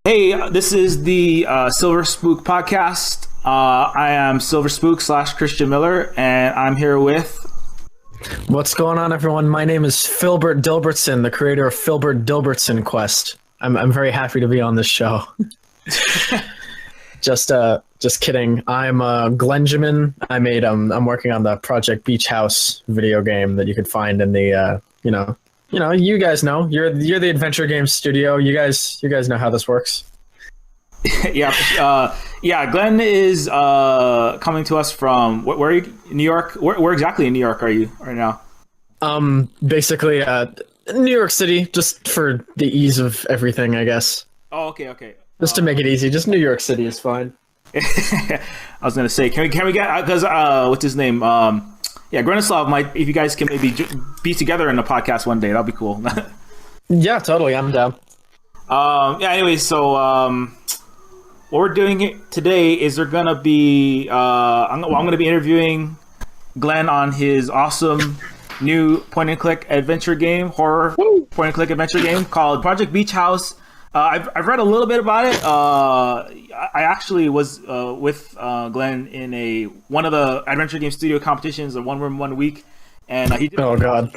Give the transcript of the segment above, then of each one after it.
Hey, this is the Silver Spook podcast. I am Silver Spook / Christian Miller, and I'm here with. What's going on, everyone? My name is Filbert Dilbertson, the creator of Filbert Dilbertson Quest. I'm very happy to be on this show. Just kidding. I'm Glenjamin. I'm working on the Project Beach House video game that you could find in the you guys know. You're the adventure game studio. You guys know how this works. Yeah. Glenn is coming to us from where are you? New York. Where exactly in New York are you right now? Basically, New York City, just for the ease of everything, I guess. Oh, okay. Just to make it easy, just New York City is fine. I was gonna say, can we get because what's his name? Grenislav might, if you guys can maybe be together in a podcast one day, that'll be cool. Yeah, totally. I'm down. Anyway, so what we're doing today is they're gonna be I'm gonna be interviewing Glenn on his awesome new point and click adventure game, horror point and click adventure game called Project Beach House. I've read a little bit about it. I actually was with Glenn in one of the adventure game studio competitions, a 1 room 1 week, and he did. Oh God.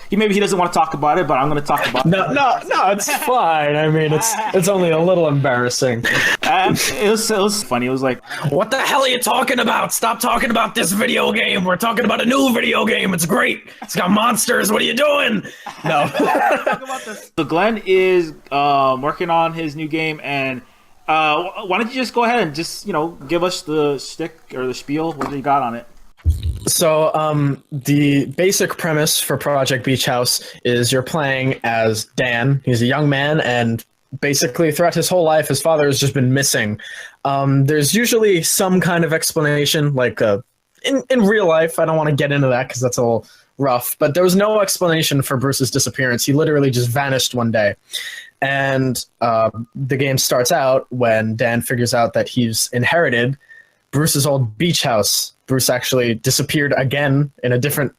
He doesn't want to talk about it, but I'm going to talk about it. No, it's fine. I mean, it's only a little embarrassing. It was funny. It was like, what the hell are you talking about? Stop talking about this video game. We're talking about a new video game. It's great. It's got monsters. What are you doing? No. Talk about this. So Glenn is working on his new game, and why don't you just go ahead and just give us the shtick or the spiel? What do you got on it? So the basic premise for Project Beach House is you're playing as Dan. He's a young man, and basically throughout his whole life, his father has just been missing. There's usually some kind of explanation, like in real life. I don't want to get into that because that's a little rough, but there was no explanation for Bruce's disappearance. He literally just vanished one day. And the game starts out when Dan figures out that he's inherited Bruce's old beach house. Bruce actually disappeared again in a different,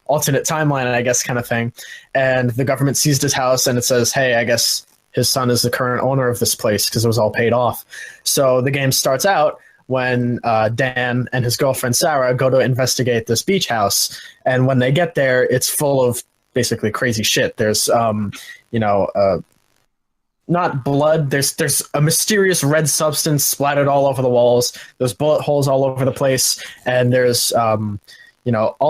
alternate timeline, I guess, kind of thing. And the government seized his house, and it says, hey, I guess his son is the current owner of this place because it was all paid off. So the game starts out when Dan and his girlfriend Sarah go to investigate this beach house. And when they get there, it's full of basically crazy shit. There's, not blood. There's a mysterious red substance splattered all over the walls. There's bullet holes all over the place, and there's all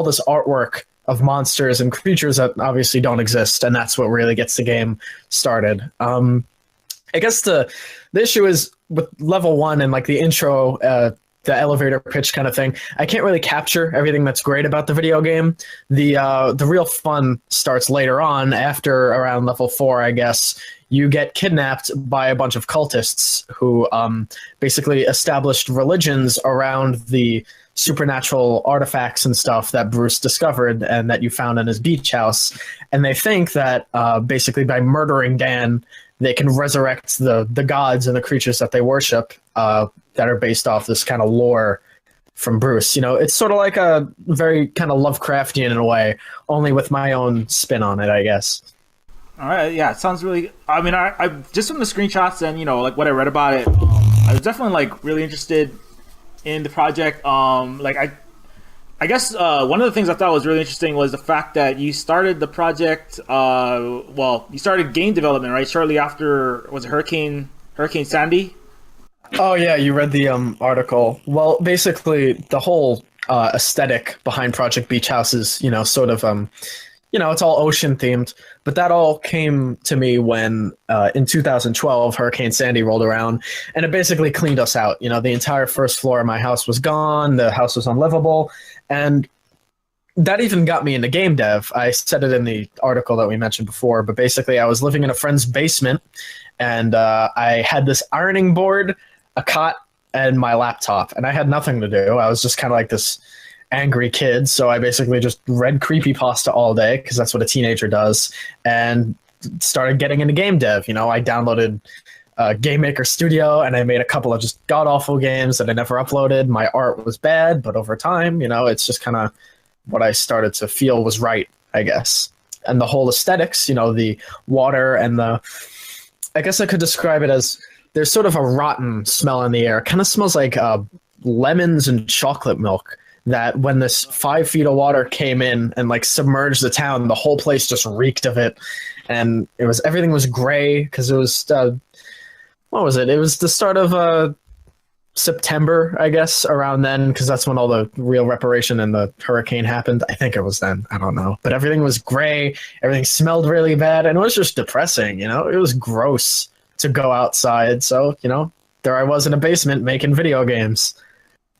this artwork of monsters and creatures that obviously don't exist, and that's what really gets the game started. I guess the issue is with level 1 and like the intro, the elevator pitch kind of thing. I can't really capture everything that's great about the video game. The real fun starts later on, after around level 4, I guess. You get kidnapped by a bunch of cultists who basically established religions around the supernatural artifacts and stuff that Bruce discovered and that you found in his beach house. And they think that basically by murdering Dan, they can resurrect the gods and the creatures that they worship that are based off this kind of lore from Bruce. It's sort of like a very kind of Lovecraftian in a way, only with my own spin on it, I guess. All right, yeah, it sounds really. I mean, I just from the screenshots and like what I read about it, I was definitely like really interested in the project. I guess one of the things I thought was really interesting was the fact that you started the project. You started game development right shortly after, was it Hurricane Sandy? Oh yeah, you read the article. Well, basically the whole aesthetic behind Project Beach House is sort of it's all ocean themed, but that all came to me when in 2012 Hurricane Sandy rolled around, and it basically cleaned us out. The entire first floor of my house was gone. The house was unlivable, and that even got me into game dev. I said it in the article that we mentioned before, but basically I was living in a friend's basement, and I had this ironing board, a cot, and my laptop, and I had nothing to do. I was just kind of like this angry kid, so I basically just read creepypasta all day because that's what a teenager does, and started getting into game dev. I downloaded Game Maker Studio, and I made a couple of just god-awful games that I never uploaded. My art was bad, but over time, it's just kind of what I started to feel was right, I guess. And the whole aesthetics, the water and the I guess I could describe it as there's sort of a rotten smell in the air. It kind of smells like lemons and chocolate milk. That when this 5 feet of water came in and like submerged the town, the whole place just reeked of it, and everything was gray because it was what was it? It was the start of September, I guess, around then, because that's when all the real reparation and the hurricane happened. I think it was then. I don't know, but everything was gray. Everything smelled really bad, and it was just depressing. You know, it was gross to go outside. So there I was in a basement making video games,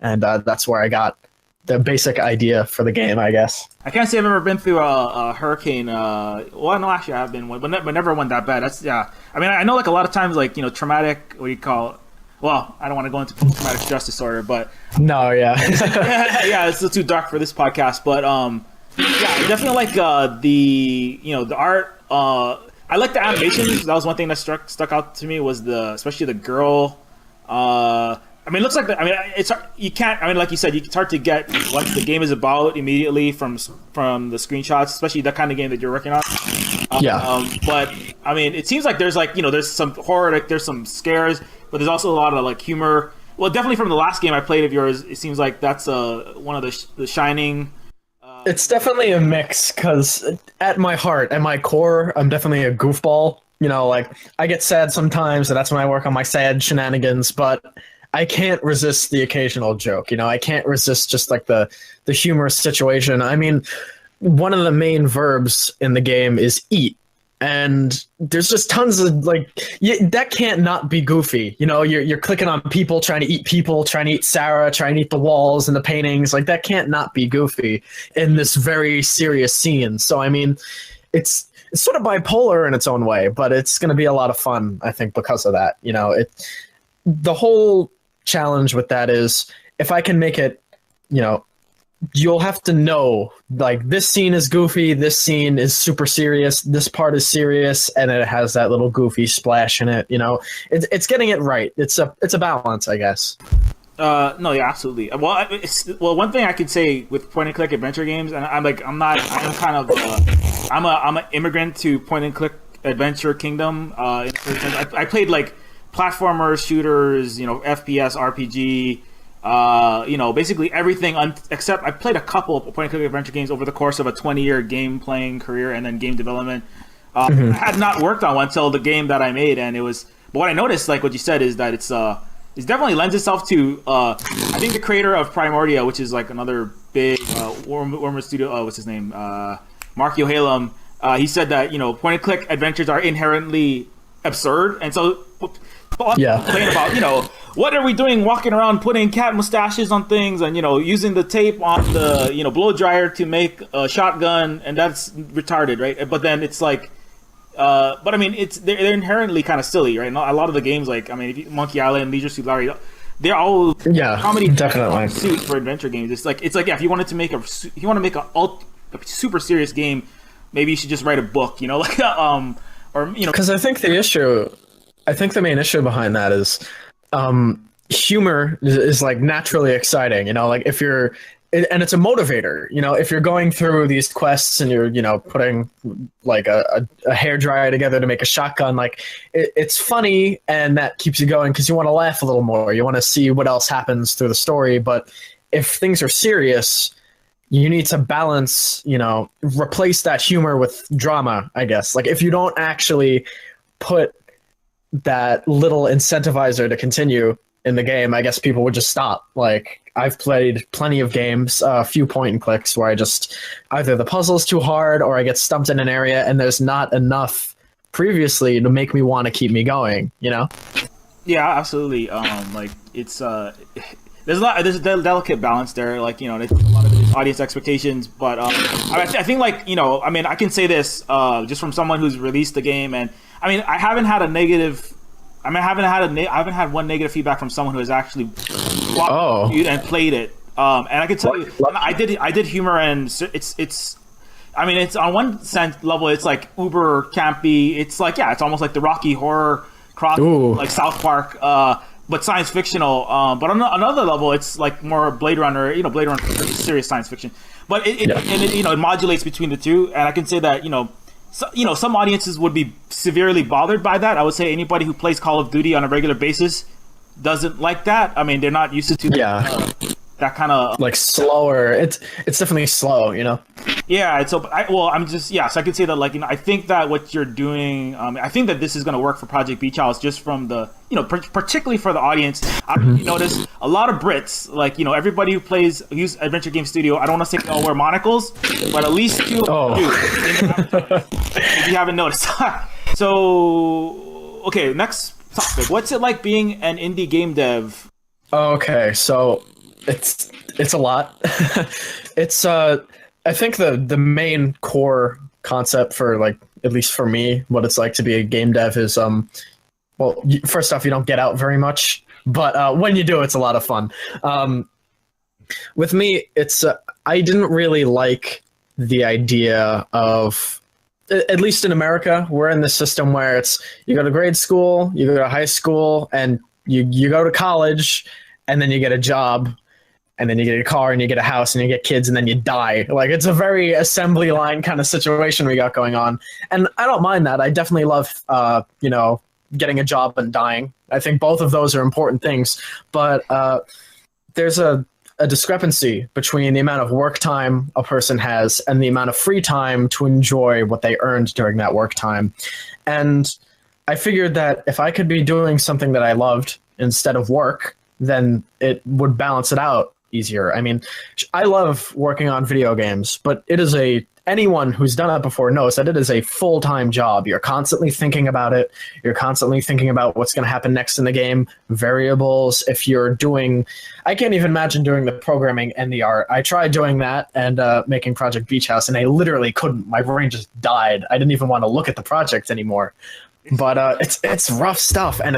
and that's where I got the basic idea for the game, I guess. I can't say I've ever been through a hurricane. Well, no, actually, I have been, but never one that bad. That's I mean, I know like a lot of times, like traumatic. What do you call it? Well, I don't want to go into traumatic stress disorder, but no, yeah, yeah, it's still too dark for this podcast. But yeah, definitely like the art. I like the animations. That was one thing that stuck out to me was especially the girl. I mean, it looks like it's you can't. I mean, like you said, it's hard to get what the game is about immediately from the screenshots, especially that kind of game that you're working on. But I mean, it seems like there's there's some horror, like there's some scares, but there's also a lot of like humor. Well, definitely from the last game I played of yours, it seems like that's one of the shining. It's definitely a mix because at my heart, at my core, I'm definitely a goofball. Like I get sad sometimes, and that's when I work on my sad shenanigans, but I can't resist the occasional joke. I can't resist just like the humorous situation. I mean, one of the main verbs in the game is eat. And there's just tons of that can't not be goofy. You're clicking on people, trying to eat Sarah, trying to eat the walls and the paintings. Like that can't not be goofy in this very serious scene. So, I mean, it's sort of bipolar in its own way, but it's going to be a lot of fun, I think, because of that. The whole challenge with that is if I can make it, you'll have to know like this scene is goofy, this scene is super serious, this part is serious, and it has that little goofy splash in it. It's getting it right. It's a balance, I guess. No, yeah, absolutely. Well, one thing I could say with point and click adventure games, and I'm an immigrant to point and click adventure kingdom. I played like platformers, shooters, FPS, RPG, basically everything except I played a couple of point-and-click adventure games over the course of a 20-year game-playing career and then game development. I had not worked on one until the game that I made, and it was. But what I noticed, like what you said, is that it definitely lends itself to. I think the creator of Primordia, which is like another big Wormwood studio. What's his name? Mark Yohalem. He said that point-and-click adventures are inherently absurd, and so. Complain about what are we doing walking around putting cat mustaches on things and using the tape on the blow dryer to make a shotgun, and that's retarded, right? But then it's like but I mean they're inherently kind of silly, right? A lot of the games, like Monkey Island, Leisure Suit Larry, they're all comedy definitely suit for adventure games. It's like if you wanted to make a super serious game, maybe you should just write a book, because I think the main issue behind that is humor is like naturally exciting, like if you're, and it's a motivator, if you're going through these quests and you're, putting like a hairdryer together to make a shotgun, like it's funny and that keeps you going because you want to laugh a little more. You want to see what else happens through the story. But if things are serious, you need to balance, replace that humor with drama, I guess. Like if you don't actually put that little incentivizer to continue in the game, I guess people would just stop. Like I've played plenty of games, a few point and clicks where I just either the puzzle's too hard or I get stumped in an area and there's not enough previously to make me want to keep me going, Yeah, absolutely. Like it's there's a delicate balance there. Like there's a lot of it is audience expectations, but I think like I can say this just from someone who's released the game, and I haven't had one negative feedback from someone who has actually walked and played it. And I can tell you, I did humor, and it's on one sense level, it's like uber campy. It's like it's almost like the Rocky Horror cross, like South Park, but science fictional. But on another level, it's like more Blade Runner. Blade Runner is serious science fiction, but it modulates between the two. And I can say that so, some audiences would be severely bothered by that. I would say anybody who plays Call of Duty on a regular basis doesn't like that. I mean, they're not used to that kind of like slower. It's definitely slow, Yeah, it's so. I'm just so I could say that I think that what you're doing. I think that this is going to work for Project Beach House just from the particularly for the audience. I notice a lot of Brits, everybody who use Adventure Game Studio. I don't want to say they all wear monocles, but at least two of them do. If you haven't noticed. So okay, next topic. What's it like being an indie game dev? Okay, so it's a lot. It's I think the main core concept for at least for me, what it's like to be a game dev is first off, you don't get out very much, but when you do, it's a lot of fun. With me, it's I didn't really like the idea of, at least in America, we're in this system where it's you go to grade school, you go to high school, and you go to college, and then you get a job. And then you get a car and you get a house and you get kids and then you die. It's a very assembly line kind of situation we got going on. And I don't mind that. I definitely love, getting a job and dying. I think both of those are important things. But there's a discrepancy between the amount of work time a person has and the amount of free time to enjoy what they earned during that work time. And I figured that if I could be doing something that I loved instead of work, then it would balance it out easier. I mean, I love working on video games, but anyone who's done it before knows that it is a full-time job. You're constantly thinking about it. You're constantly thinking about what's going to happen next in the game, variables. I can't even imagine doing the programming and the art. I tried doing that and making Project Beach House, and I literally couldn't. My brain just died. I didn't even want to look at the project anymore. But it's rough stuff, and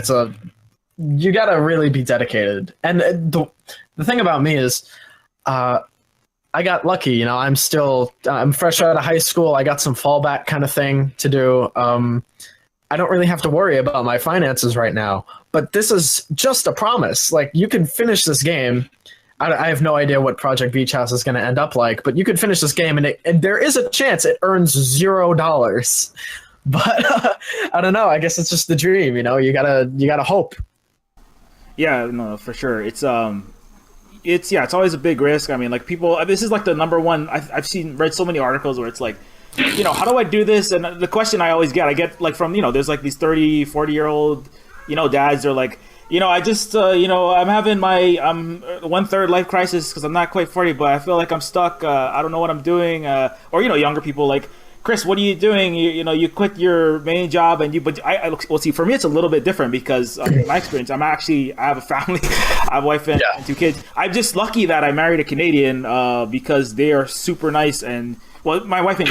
you gotta really be dedicated. And the thing about me is, I got lucky. I'm fresh out of high school. I got some fallback kind of thing to do. I don't really have to worry about my finances right now. But this is just a promise. You can finish this game. I have no idea what Project Beach House is going to end up like, but you could finish this game, and there is a chance it earns $0. But I don't know. I guess it's just the dream. You gotta hope. Yeah, no, for sure. It's always a big risk. I mean, people, this is the number one. I've read so many articles where it's how do I do this? And the question I always get, from, there's these 30, 40-year-old, dads. They're I just, I'm having my 1/3 life crisis because I'm not quite 40, but I feel like I'm stuck. I don't know what I'm doing. Or, younger people Chris, what are you doing? You quit your main job see, for me, it's a little bit different because in my experience, I have a family, I have a wife and 2 kids. I'm just lucky that I married a Canadian because they are super nice. And my wife and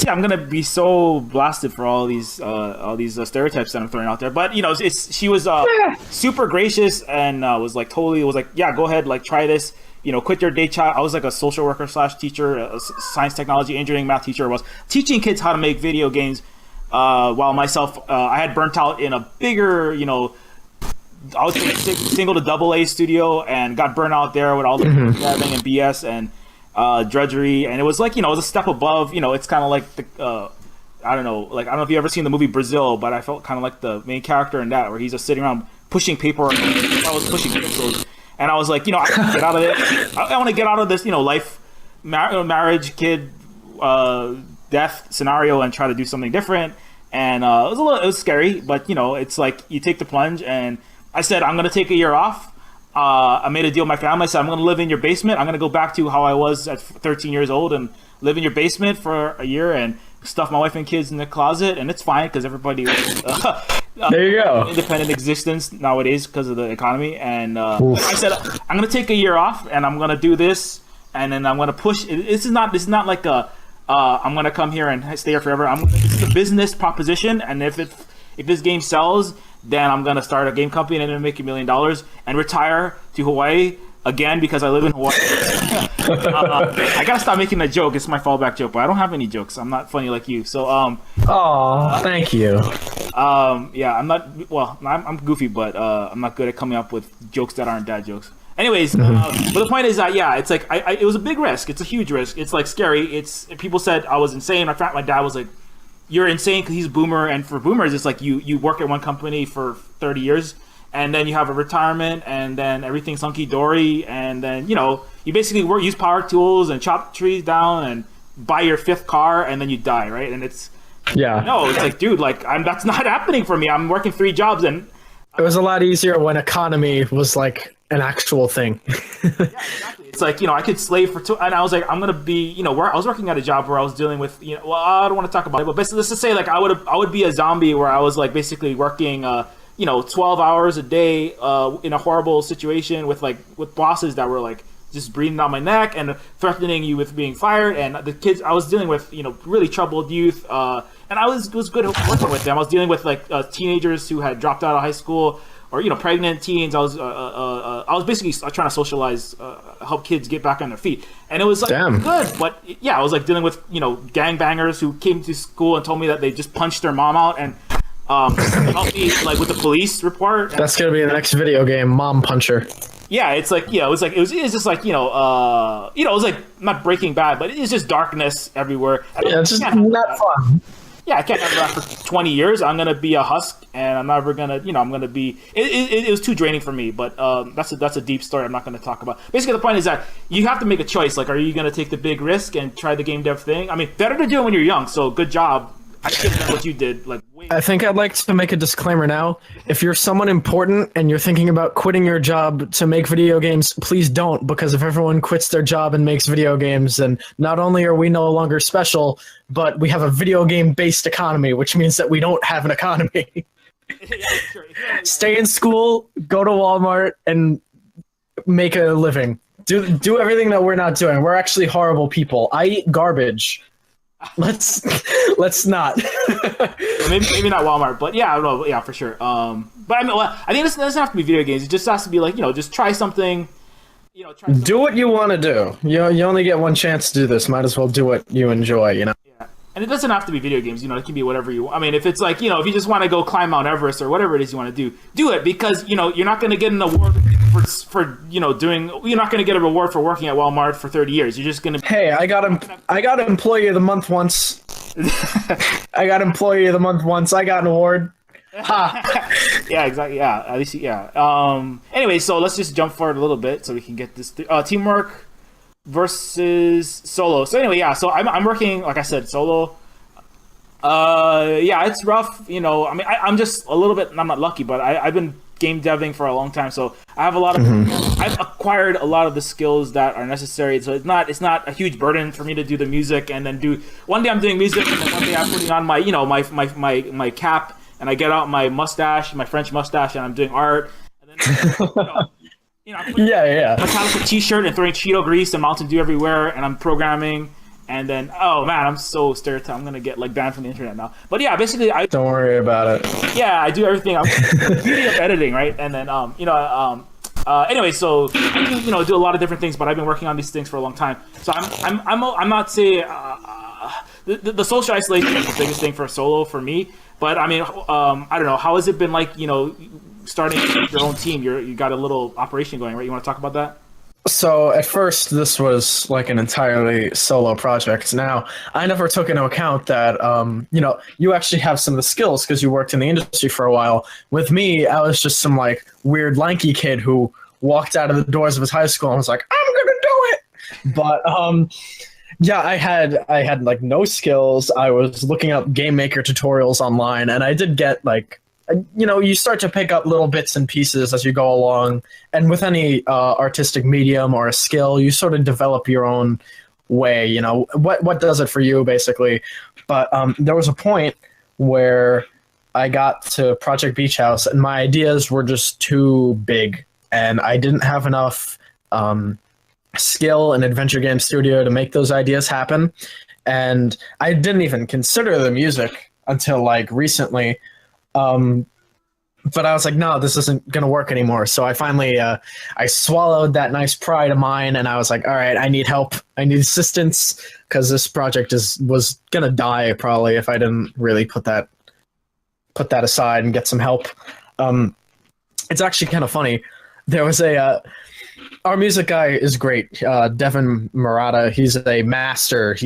I'm gonna be so blasted for all these stereotypes that I'm throwing out there. But she was super gracious and was yeah, go ahead, try this. Quit your day job. I was a social worker / teacher, a science, technology, engineering, math teacher. I was teaching kids how to make video games while myself, I had burnt out in a bigger, I was in a single to double A studio and got burnt out there with all the programming and BS and drudgery. And it was it was a step above, it's kind of I don't know if you've ever seen the movie Brazil, but I felt kind of like the main character in that, where he's just sitting around pushing paper. I was pushing pencils. And I was I want to get out of it. I want to get out of this, life, marriage, kid, death scenario and try to do something different. And it was scary, but it's you take the plunge. And I said, I'm going to take a year off. I made a deal with my family. I said, I'm going to live in your basement. I'm going to go back to how I was at 13 years old and live in your basement for a year and stuff my wife and kids in the closet. And it's fine because everybody there you go. Independent existence nowadays because of the economy. And I said, I'm going to take a year off and I'm going to do this. And then I'm going to push. This is not like I'm going to come here and stay here forever. This is a business proposition. And if this game sells, then I'm going to start a game company and then make $1 million and retire to Hawaii again because I live in Hawaii. I got to stop making that joke. It's my fallback joke, but I don't have any jokes. I'm not funny like you. So, thank you. Yeah, I'm not, well, I'm goofy, but I'm not good at coming up with jokes that aren't dad jokes. Anyways, but the point is that yeah, it's like it was a big risk. It's a huge risk. It's like scary. It's people said I was insane. My dad was like, "You're insane," because he's a boomer, and for boomers, it's like you work at one company for 30 years, and then you have a retirement, and then everything's hunky dory, and then you basically use power tools and chop trees down and buy your fifth car, and then you die, right? And it's like, dude, like that's not happening for me. I'm working 3 jobs, and it was a lot easier when economy was like an actual thing. Yeah, exactly. It's like, I could slave for 2, and I was like, I'm gonna be, where I was working at a job where I was dealing with, well, I don't want to talk about it, but basically, let's just say like I would be a zombie where I was like basically working, 12 hours a day, in a horrible situation with bosses that were like just breathing down my neck and threatening you with being fired, and the kids I was dealing with, really troubled youth, and it was good working with them. I was dealing with like teenagers who had dropped out of high school, or pregnant teens. I was basically trying to socialize, help kids get back on their feet, and it was like good. But yeah, I was like dealing with gangbangers who came to school and told me that they just punched their mom out, and helped me like with the police report. That's gonna be the next video game, Mom Puncher. Yeah, it's like it was just like it was like not Breaking Bad, but it's just darkness everywhere. Yeah, it's just not fun. Yeah, I can't have that for 20 years. I'm gonna be a husk, and I'm never gonna, I'm gonna be. It was too draining for me, but that's a deep story. I'm not gonna talk about. Basically, the point is that you have to make a choice. Like, are you gonna take the big risk and try the game dev thing? I mean, better to do it when you're young. So good job. I should have done what you did. Like, I think I'd like to make a disclaimer now. If you're someone important and you're thinking about quitting your job to make video games, please don't, because if everyone quits their job and makes video games, then not only are we no longer special, but we have a video game-based economy, which means that we don't have an economy. Stay in school, go to Walmart, and make a living. Do everything that we're not doing. We're actually horrible people. I eat garbage. Let's not. maybe not Walmart, but yeah, I don't know, yeah, for sure. But I mean, I think this doesn't have to be video games. It just has to be like, just try something. Do what you want to do. You only get one chance to do this. Might as well do what you enjoy. Yeah. And it doesn't have to be video games. It can be whatever you want. I mean, if it's like, if you just want to go climb Mount Everest or whatever it is you want to do it, because you're not going to get an award for doing. You're not going to get a reward for working at Walmart for 30 years. You're just going to. Hey, I got Employee of the Month once. I got Employee of the Month once. I got an award. Ha. Yeah, exactly. Yeah, at least yeah. Anyway, so let's just jump forward a little bit so we can get this teamwork versus solo. So anyway, yeah. So I'm working, like I said, solo. Yeah, it's rough. I mean, I'm just a little bit. I'm not lucky, but I've been game deving for a long time, so I have a lot of. I've acquired a lot of the skills that are necessary. So it's not a huge burden for me to do the music and then do. One day I'm doing music, and then one day I'm putting on my my cap, and I get out my mustache, my French mustache, and I'm doing art. And then, I'm putting a Metallica t-shirt and throwing Cheeto grease and Mountain Dew everywhere, and I'm programming. And then, oh man, I'm so stereotyped. I'm gonna get banned from the internet now. But yeah, basically, don't worry about it. Yeah, I do everything. I'm beauty of editing, right? And then, anyway, so I do a lot of different things, but I've been working on these things for a long time. So I'm not saying the social isolation is the biggest thing for solo for me. But I mean, I don't know. How has it been like? Starting your own team. You got a little operation going, right? You want to talk about that? So at first, this was like an entirely solo project. Now, I never took into account that, you actually have some of the skills because you worked in the industry for a while. With me, I was just some weird lanky kid who walked out of the doors of his high school and was like, I'm gonna do it. But yeah, I had no skills. I was looking up game maker tutorials online, and I did get you start to pick up little bits and pieces as you go along. And with any artistic medium or a skill, you sort of develop your own way, what does it for you, basically. But there was a point where I got to Project Beach House, and my ideas were just too big, and I didn't have enough skill in Adventure Game Studio to make those ideas happen. And I didn't even consider the music until recently. But I was like, no, this isn't going to work anymore. So I finally, I swallowed that nice pride of mine, and I was like, all right, I need help. I need assistance, because this project was going to die probably if I didn't really put that aside and get some help. It's actually kind of funny. There was Our music guy is great. Devin Murata, he's a master.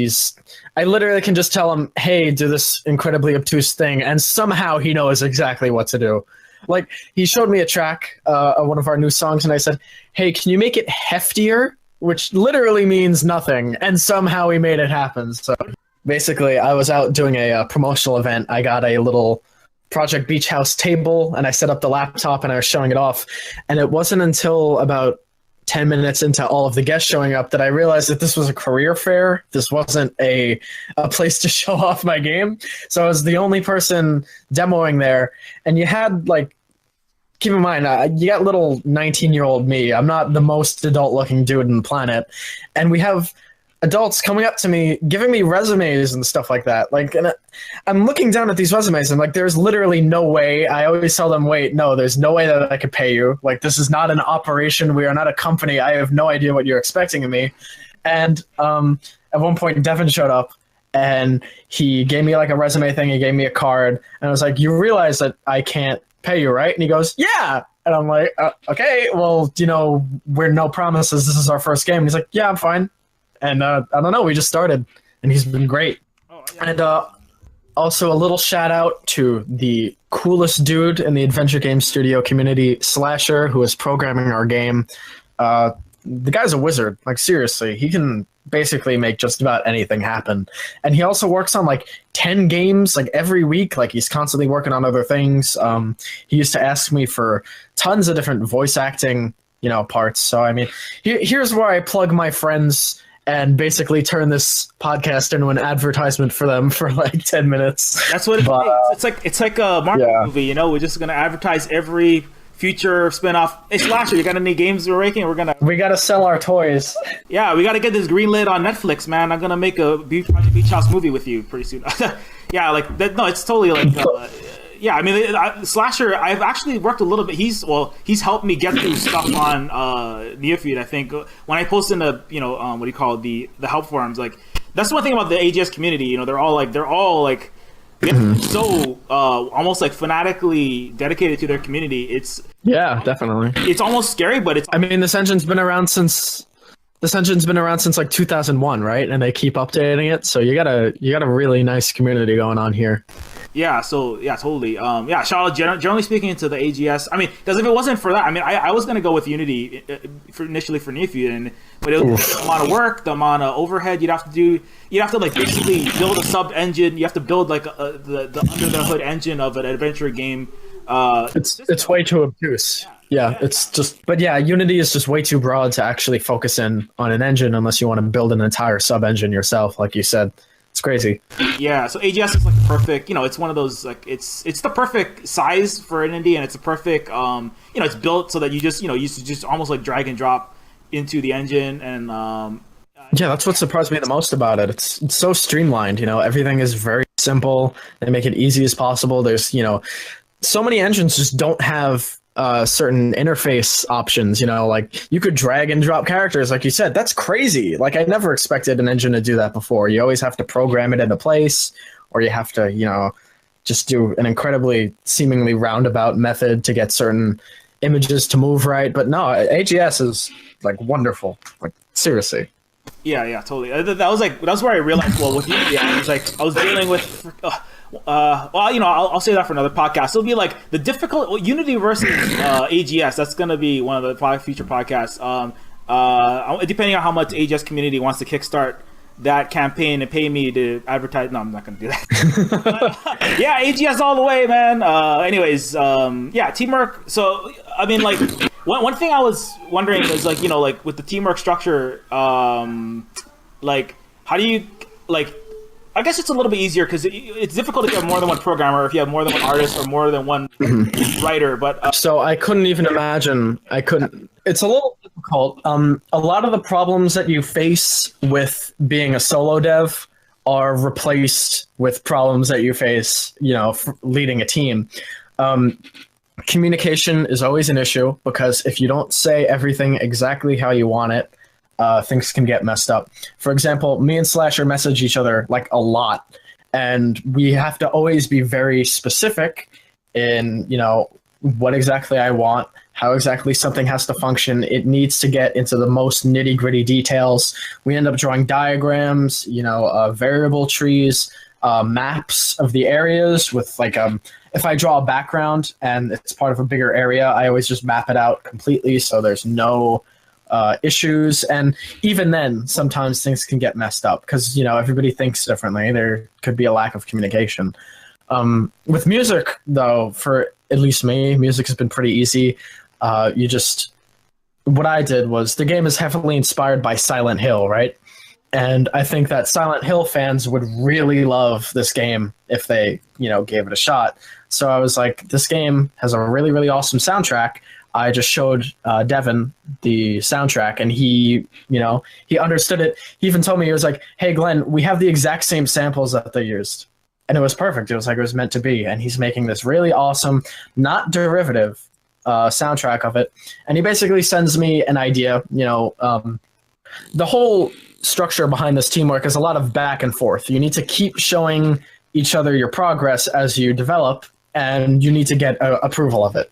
I literally can just tell him, hey, do this incredibly obtuse thing, and somehow he knows exactly what to do. Like, he showed me a track of one of our new songs, and I said, hey, can you make it heftier? Which literally means nothing, and somehow he made it happen. So basically, I was out doing a promotional event. I got a little Project Beach House table, and I set up the laptop, and I was showing it off. And it wasn't until about 10 minutes into all of the guests showing up that I realized that this was a career fair. This wasn't a place to show off my game. So I was the only person demoing there. And you had, like, keep in mind, you got little 19-year-old me. I'm not the most adult-looking dude on the planet. And we have adults coming up to me, giving me resumes and stuff like that. Like, and I'm looking down at these resumes and like, there's literally no way. I always tell them, wait, no, there's no way that I could pay you. Like, this is not an operation. We are not a company. I have no idea what you're expecting of me. And at one point, Devin showed up and he gave me like a resume thing. He gave me a card and I was like, you realize that I can't pay you, right? And he goes, yeah. And I'm like, okay, well, we're no promises. This is our first game. And he's like, yeah, I'm fine. And I don't know, we just started, and he's been great. Oh, yeah. And also a little shout out to the coolest dude in the adventure game studio community, Slasher, who is programming our game. The guy's a wizard. Like, seriously, he can basically make just about anything happen. And he also works on like 10 games like every week. Like, he's constantly working on other things. He used to ask me for tons of different voice acting, parts. So I mean, here's where I plug my friends and basically turn this podcast into an advertisement for them for like 10 minutes. That's what it's like a marketing movie, We're just gonna advertise every future spinoff. Hey, Slasher, you got any games we're making? We gotta sell our toys. Yeah, we gotta get this greenlit on Netflix, man. I'm gonna make a Beach House movie with you pretty soon. Yeah, like that. No, it's totally like. Yeah, I mean, Slasher, I've actually worked a little bit. He's helped me get through stuff on Neofeed, I think. When I post in the, what do you call it, the help forums, like, that's one thing about the AGS community, they're all so almost like fanatically dedicated to their community. Yeah, definitely. It's almost scary, but it's... I mean, this engine's been around since like 2001, right? And they keep updating it, so you got a really nice community going on here. Yeah, so yeah, totally. Shout out generally speaking to the AGS. I mean, because if it wasn't for that, I mean, I was gonna go with Unity initially for Neofeed, but it was the amount of work, the amount of overhead you'd have to like basically build a sub engine. You have to build like the under the hood engine of an adventure game. It's way too obtuse. Yeah, it's just, but yeah, Unity is just way too broad to actually focus in on an engine unless you want to build an entire sub engine yourself, like you said. It's crazy. Yeah, so AGS is like the perfect, it's one of those, like, it's the perfect size for an indie, and it's a perfect, it's built so that you just, you just almost like drag and drop into the engine, and yeah, that's what surprised me the most about it. It's so streamlined, everything is very simple. They make it easy as possible. There's, so many engines just don't have certain interface options, like you could drag and drop characters, like you said. That's crazy. Like, I never expected an engine to do that before. You always have to program it into place, or you have to, just do an incredibly seemingly roundabout method to get certain images to move right. But no, AGS is like wonderful. Like, seriously. Yeah, totally. That was where I realized, well, with Unity, I was dealing with. I'll say that for another podcast. It'll be like the difficult Unity versus AGS. That's going to be one of the future podcasts. Depending on how much AGS community wants to kickstart that campaign and pay me to advertise. No, I'm not going to do that. Yeah, AGS all the way, man. Teamwork. So, I mean, like, one thing I was wondering is, like, like with the teamwork structure, like, how do you, like, I guess it's a little bit easier because it's difficult if you have more than one programmer, if you have more than one artist, or more than one writer. But so I couldn't even imagine. It's a little difficult. A lot of the problems that you face with being a solo dev are replaced with problems that you face, leading a team. Communication is always an issue because if you don't say everything exactly how you want it, things can get messed up. For example, me and Slasher message each other like a lot, and we have to always be very specific in, what exactly I want, how exactly something has to function. It needs to get into the most nitty gritty details. We end up drawing diagrams, variable trees, maps of the areas with if I draw a background and it's part of a bigger area, I always just map it out completely so there's no issues. And even then, sometimes things can get messed up because everybody thinks differently. There could be a lack of communication. With music, though, for at least me, music has been pretty easy. What I did was the game is heavily inspired by Silent Hill, right? And I think that Silent Hill fans would really love this game if they, gave it a shot. So I was like, this game has a really, really awesome soundtrack. I just showed Devin the soundtrack, and he understood it. He even told me, he was like, hey, Glenn, we have the exact same samples that they used. And it was perfect. It was like it was meant to be. And he's making this really awesome, not derivative soundtrack of it. And he basically sends me an idea. The whole structure behind this teamwork is a lot of back and forth. You need to keep showing each other your progress as you develop, and you need to get approval of it.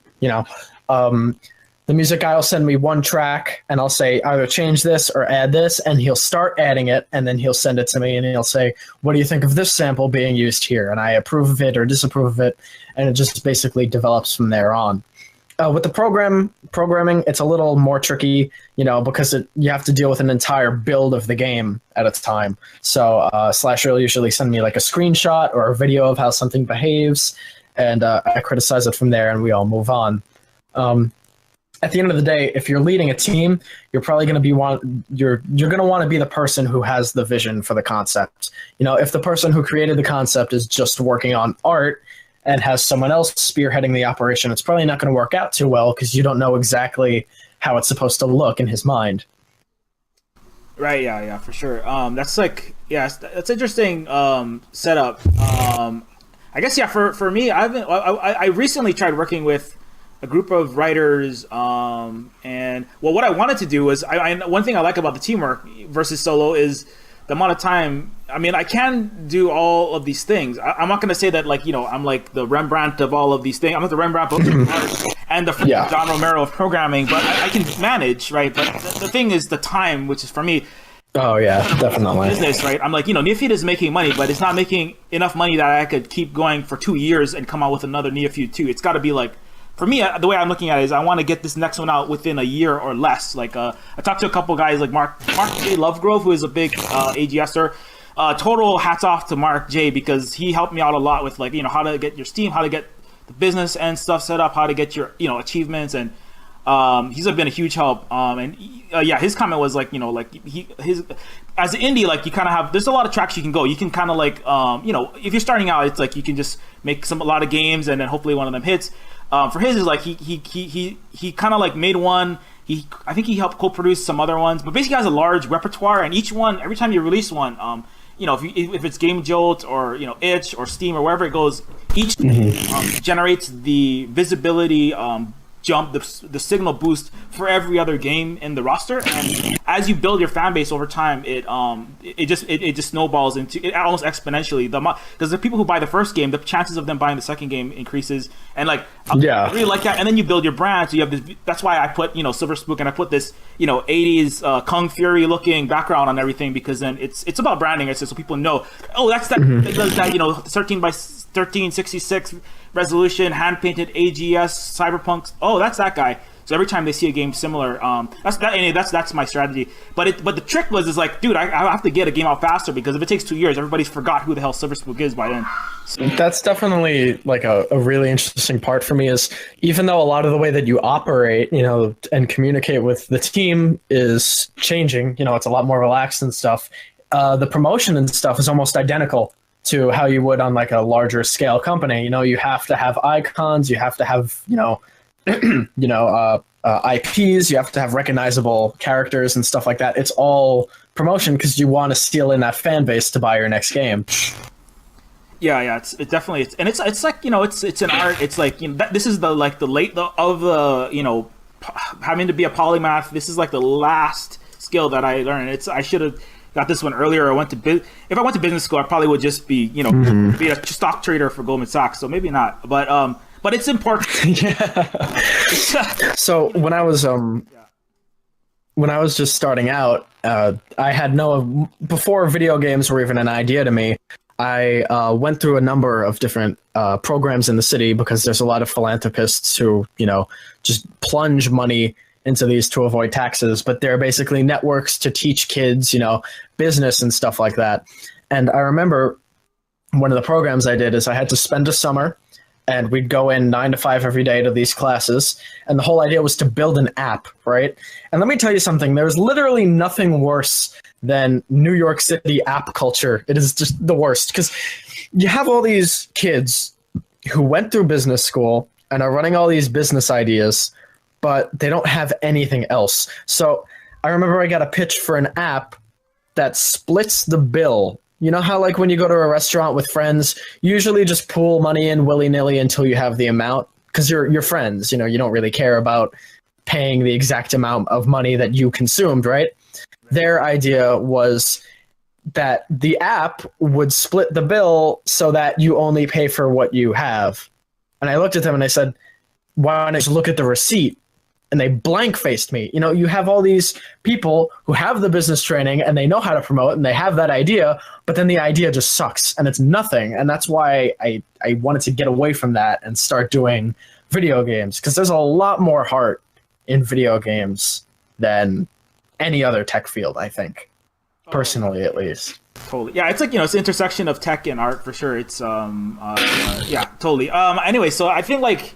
The music guy will send me one track, and I'll say either change this or add this, and he'll start adding it, and then he'll send it to me, and he'll say, what do you think of this sample being used here? And I approve of it or disapprove of it, and it just basically develops from there on. With the programming, it's a little more tricky, because you have to deal with an entire build of the game at a time. So Slasher will usually send me like a screenshot or a video of how something behaves, and I criticize it from there, and we all move on. At the end of the day, if you're leading a team, you're probably going to be you're going to want to be the person who has the vision for the concept. If the person who created the concept is just working on art and has someone else spearheading the operation, it's probably not going to work out too well because you don't know exactly how it's supposed to look in his mind. Right, yeah, for sure. That's interesting setup. I guess for me, I recently tried working with a group of writers, and what I wanted to do was one thing I like about the teamwork versus solo is the amount of time. I mean, I can do all of these things. I'm not going to say that I'm like the Rembrandt of all of these things. I'm not the Rembrandt of art and the John Romero of programming, but I can manage, right? But the thing is the time, which is for me. Oh yeah, definitely. Business, right? I'm like, Neophyte is making money, but it's not making enough money that I could keep going for 2 years and come out with another Neophyte 2. It's got to be like, for me, the way I'm looking at it is I want to get this next one out within a year or less. Like, I talked to a couple guys like Mark J. Lovegrove, who is a big AGSer. Total hats off to Mark J, because he helped me out a lot with how to get your Steam, how to get the business and stuff set up, how to get your achievements, and he's been a huge help. His comment was his as an indie, you kind of have, there's a lot of tracks you can go. You can kind of if you're starting out, it's like you can just make a lot of games and then hopefully one of them hits. For his is he kind of made one. I think he helped co-produce some other ones, but basically has a large repertoire, and each one, every time you release one, if it's Game Jolt or Itch or Steam or wherever it goes, each generates the visibility jump, the signal boost for every other game in the roster, and as you build your fan base over time, it just snowballs into it almost exponentially. Because the people who buy the first game, the chances of them buying the second game increases, and I really like that. And then you build your brand, so you have this. That's why I put Silver Spook, and I put this 80s Kung Fury looking background on everything, because then it's about branding. It's just so people know, oh, that's that that 13 by 1366 resolution, hand painted AGS Cyberpunk. Oh, that's that guy. So every time they see a game similar, that's my strategy. But the trick was dude, I have to get a game out faster, because if it takes 2 years, everybody's forgot who the hell Silver Spook is by then. So. That's definitely a really interesting part for me, is even though a lot of the way that you operate, and communicate with the team is changing, it's a lot more relaxed and stuff. The promotion and stuff is almost identical to how you would on a larger scale company. You have to have icons, you have to have IPs, you have to have recognizable characters and stuff like that. It's all promotion because you want to steal in that fan base to buy your next game. Yeah, it definitely it's an art. It's this is having to be a polymath. This is the last skill that I learned. I should have got this one earlier. If I went to business school, I probably would just be be a stock trader for Goldman Sachs. So maybe not. But but it's important. Yeah. So when I was just starting out, I had before video games were even an idea to me. I went through a number of different programs in the city because there's a lot of philanthropists who, just plunge money into these to avoid taxes. But they're basically networks to teach kids, business and stuff like that. And I remember one of the programs I did is I had to spend a summer and we'd go in 9 to 5 every day to these classes. And the whole idea was to build an app, right? And let me tell you something. There's literally nothing worse than New York City app culture. It is just the worst because you have all these kids who went through business school and are running all these business ideas, but they don't have anything else. So I remember I got a pitch for an app that splits the bill. You know how like when you go to a restaurant with friends, you usually just pool money in willy-nilly until you have the amount because you're friends. You don't really care about paying the exact amount of money that you consumed, right? Their idea was that the app would split the bill so that you only pay for what you have. And I looked at them and I said, why don't I just look at the receipt? And they blank-faced me. You have all these people who have the business training and they know how to promote and they have that idea, but then the idea just sucks and it's nothing. And that's why I wanted to get away from that and start doing video games because there's a lot more heart in video games than any other tech field, I think. Personally, at least. Totally. Yeah, it's like, it's the intersection of tech and art for sure. It's, yeah, totally. Anyway, so I think like,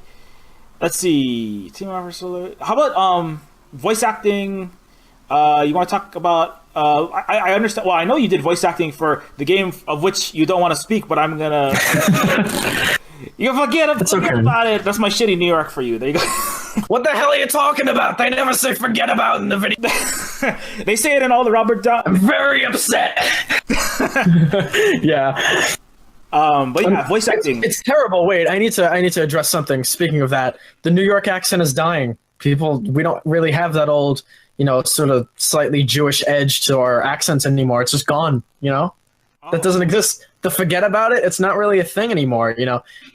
let's see. Team Robert Solar. How about voice acting? You want to talk about? I understand. Well, I know you did voice acting for the game of which you don't want to speak, but I'm gonna. You forget about it. That's my shitty New York for you. There you go. What the hell are you talking about? They never say forget about in the video. They say it in all the Robert. I'm very upset. Yeah. But yeah, voice acting. It's terrible. Wait, I need to address something. Speaking of that, the New York accent is dying. We don't really have that old, sort of slightly Jewish edge to our accents anymore. It's just gone, That doesn't exist. The forget about it, it's not really a thing anymore.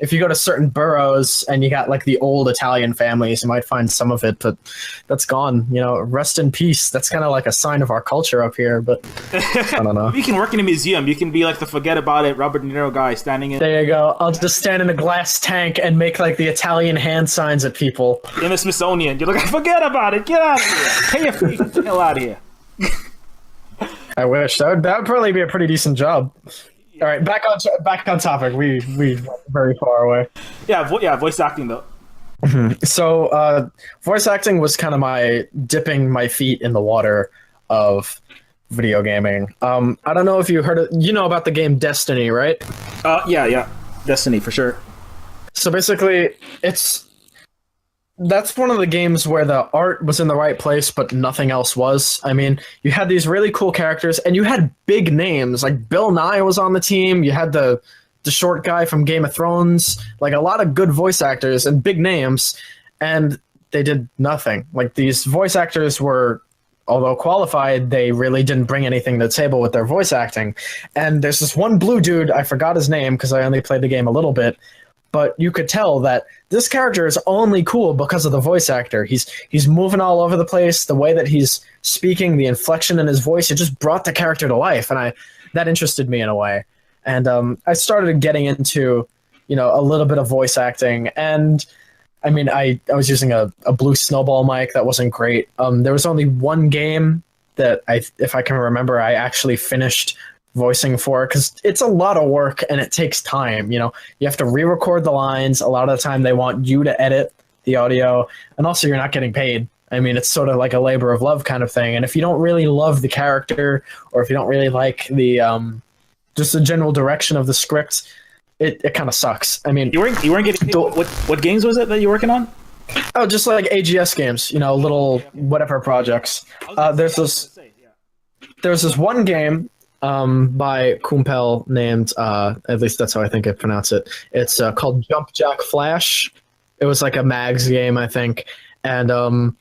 If you go to certain boroughs and you got like the old Italian families, you might find some of it, but that's gone. Rest in peace. That's kind of like a sign of our culture up here, but I don't know. You can work in a museum. You can be like the forget about it Robert De Niro guy standing in. There you go. I'll just stand in a glass tank and make like the Italian hand signs at people. In the Smithsonian. You're like, forget about it. Get out of here. Pay your fee. Get the hell out of here. I wish. That would probably be a pretty decent job. All right, back on topic. We went very far away. Yeah, voice acting though. Mm-hmm. So, voice acting was kind of my dipping my feet in the water of video gaming. I don't know if you heard about the game Destiny, right? Yeah, Destiny for sure. So basically, that's one of the games where the art was in the right place, but nothing else was. I mean, you had these really cool characters, and you had big names. Like Bill Nye was on the team. You had the short guy from Game of Thrones. Like a lot of good voice actors and big names, and they did nothing. Like these voice actors were, although qualified, they really didn't bring anything to the table with their voice acting. And there's this one blue dude, I forgot his name because I only played the game a little bit, but you could tell that this character is only cool because of the voice actor. He's moving all over the place. The way that he's speaking, the inflection in his voice, it just brought the character to life, and that interested me in a way. And I started getting into, a little bit of voice acting. And I mean, I was using a blue snowball mic that wasn't great. There was only one game that if I can remember, I actually finished voicing for, because it's a lot of work and it takes time. You have to re-record the lines. A lot of the time they want you to edit the audio, and also you're not getting paid. I mean, it's sort of like a labor of love kind of thing. And if you don't really love the character, or if you don't really like the just the general direction of the script, it kind of sucks. I mean, you weren't getting paid. What games was it that you're working on? Oh, just like AGS games, little whatever projects. There's this one game by Kumpel named, at least that's how I think I pronounce it. It's called Jump Jack Flash. It was like a Mags game, I think. And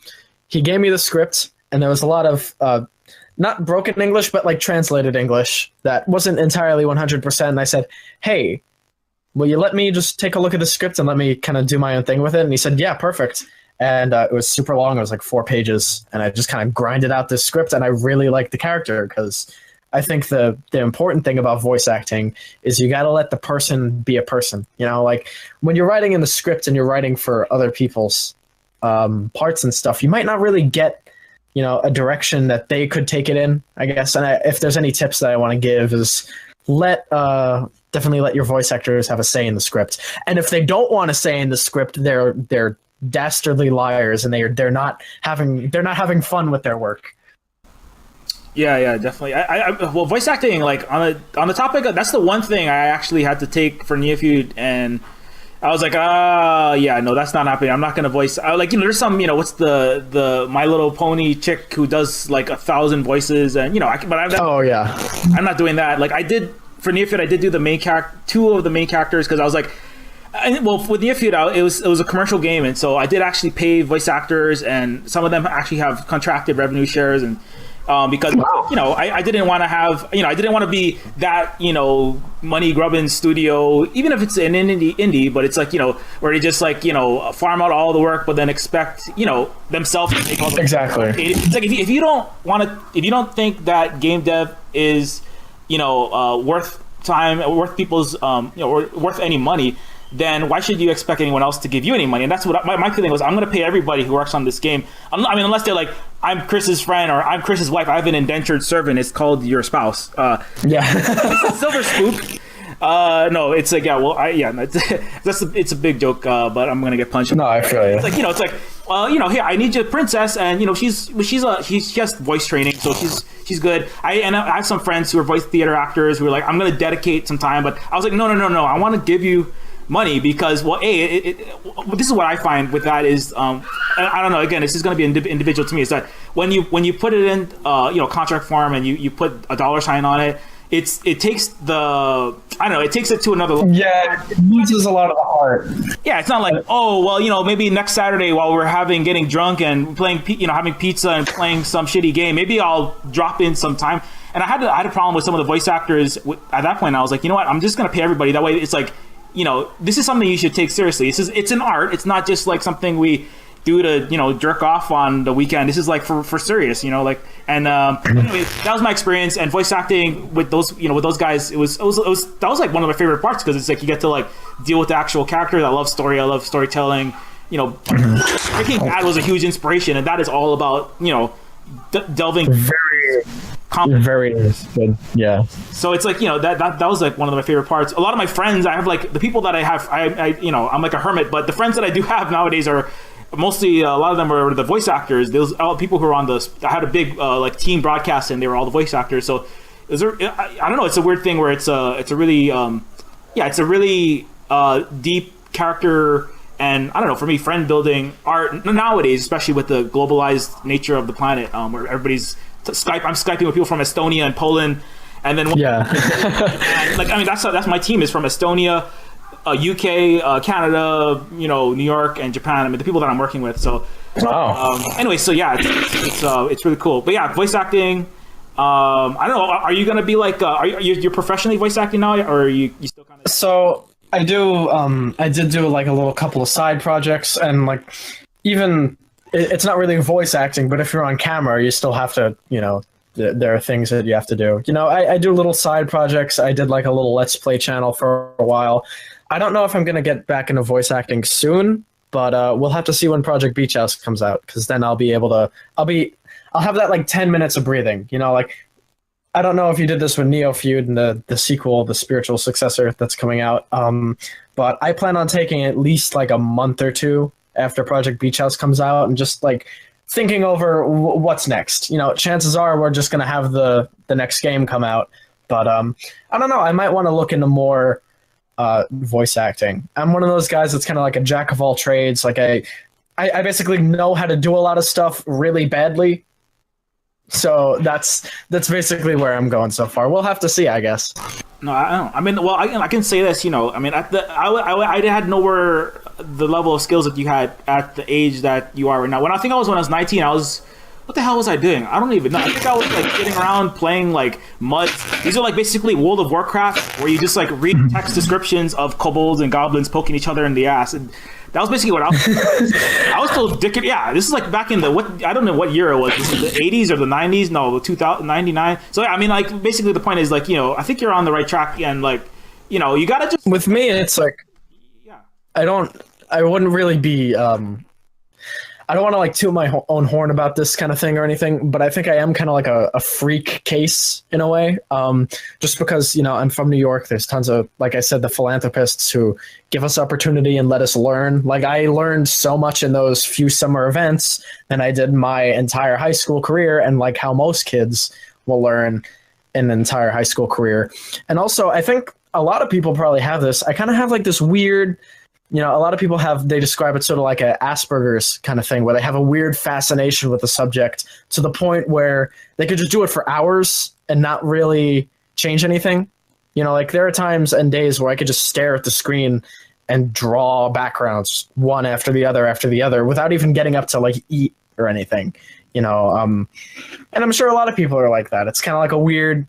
he gave me the script, and there was a lot of not broken English, but like translated English that wasn't entirely 100%. And I said, hey, will you let me just take a look at the script and let me kind of do my own thing with it? And he said, yeah, perfect. And it was super long. It was like 4 pages. And I just kind of grinded out this script. And I really liked the character because I think the important thing about voice acting is you got to let the person be a person. You know, like when you're writing in the script and you're writing for other people's parts and stuff, you might not really get, you know, a direction that they could take it in, I guess. And if there's any tips that I want to give is definitely let your voice actors have a say in the script. And if they don't want to say in the script, they're dastardly liars and they're not having fun with their work. Yeah, definitely. Well, voice acting, like on the topic of, that's the one thing I actually had to take for Neophyte, and I was like, yeah, no, that's not happening. I'm not gonna voice. Like, you know, there's some, you know, what's the My Little Pony chick who does like 1,000 voices, and you know, I'm not doing that. Like I did for Neophyte, I did do the main two of the main characters because I was like, well, with Neophyte, it was a commercial game, and so I did actually pay voice actors, and some of them actually have contracted revenue shares, and because you know I didn't want to have, you know, I didn't want to be that, you know, money grubbing studio, even if it's an indie, but it's like, you know, where they just like, you know, farm out all the work but then expect, you know, themselves to take all the exactly. It's like if you don't think that game dev is, you know, worth time, worth people's you know, or worth any money, then why should you expect anyone else to give you any money? And that's what my feeling was. I'm going to pay everybody who works on this game. I mean, unless they're like, I'm Chris's friend or I'm Chris's wife. I have an indentured servant. It's called your spouse. Silver Spook. No, it's like, it's a big joke, but I'm going to get punched. No, I feel you. It's like, you know, it's like, well, you know, here, I need you, princess, and you know, she has voice training, so she's good. I have some friends who are voice theater actors who are like, I'm going to dedicate some time, but I was like, no, I want to give you money because, well, this is what I find with that is, I don't know, again, this is going to be individual to me, is that when you put it in, you know, contract form and you put a $ on it, it takes it to another level. Yeah, it loses a lot of the heart. Yeah, it's not like, oh, well, you know, maybe next Saturday while we're getting drunk and playing, you know, having pizza and playing some shitty game, maybe I'll drop in some time. And I had a problem with some of the voice actors at that point. I was like, you know what, I'm just going to pay everybody. That way it's like, you know, this is something you should take seriously. It's an art. It's not just like something we do to, you know, jerk off on the weekend. This is like for serious, you know, like, and anyway, that was my experience. And voice acting with those, you know, with those guys, that was like one of my favorite parts, because it's like you get to like deal with the actual character. I love storytelling. You know, Breaking Bad was a huge inspiration, and that is all about, you know, delving very good. Yeah. So it's like, you know, that was like one of my favorite parts. A lot of my friends, I have like the people that I have, I you know, I'm like a hermit, but the friends that I do have nowadays are mostly, a lot of them are the voice actors. Those people who are on I had a big like team broadcast, and they were all the voice actors. So I don't know, it's a weird thing where it's a really it's a really deep character. And I don't know, for me, friend building art nowadays, especially with the globalized nature of the planet, where everybody's I'm Skyping with people from Estonia and Poland, and then and, like, I mean, that's my team is from Estonia, UK, Canada, you know, New York, and Japan. I mean, the people that I'm working with. So, anyway, so yeah, it's really cool. But yeah, voice acting. I don't know. Are you gonna be like? You're professionally voice acting now, or are you still kind of? So I do. I did do like a little couple of side projects, and like even. It's not really voice acting, but if you're on camera, you still have to, you know, there are things that you have to do. You know, I do little side projects. I did like a little Let's Play channel for a while. I don't know if I'm going to get back into voice acting soon, but we'll have to see when Project Beach House comes out, because then I'll have that like 10 minutes of breathing, you know, like, I don't know if you did this with Neophyte and the sequel, the spiritual successor that's coming out. But I plan on taking at least like a month or two after Project Beach House comes out and just like thinking over what's next. You know, chances are we're just going to have the next game come out. But I don't know. I might want to look into more voice acting. I'm one of those guys that's kind of like a jack of all trades. Like I basically know how to do a lot of stuff really badly. So that's basically where I'm going so far. We'll have to see, I guess. No, I don't. I mean, well, I can say this. You know, I mean, I had nowhere the level of skills that you had at the age that you are right now. When I was 19, I was what the hell was I doing? I don't even know. I think I was like getting around playing like MUDs. These are like basically World of Warcraft, where you just like read text descriptions of kobolds and goblins poking each other in the ass. And that was basically what I was. I was still dicking. Yeah, this is like back in the what? I don't know what year it was. This is the 80s or the 90s? No, 2099. So yeah, I mean, like basically the point is like, you know, I think you're on the right track, and like, you know, you gotta just. With me, it's like, Yeah. I wouldn't really be. I don't want to like toot my own horn about this kind of thing or anything, but I think I am kind of like a freak case in a way. Just because, you know, I'm from New York. There's tons of, like I said, the philanthropists who give us opportunity and let us learn. Like I learned so much in those few summer events than I did my entire high school career, and like how most kids will learn in an entire high school career. And also, I think a lot of people probably have this. I kind of have like this weird, you know, a lot of people they describe it sort of like a Asperger's kind of thing, where they have a weird fascination with the subject to the point where they could just do it for hours and not really change anything. You know, like there are times and days where I could just stare at the screen and draw backgrounds one after the other without even getting up to like eat or anything, you know. And I'm sure a lot of people are like that. It's kind of like a weird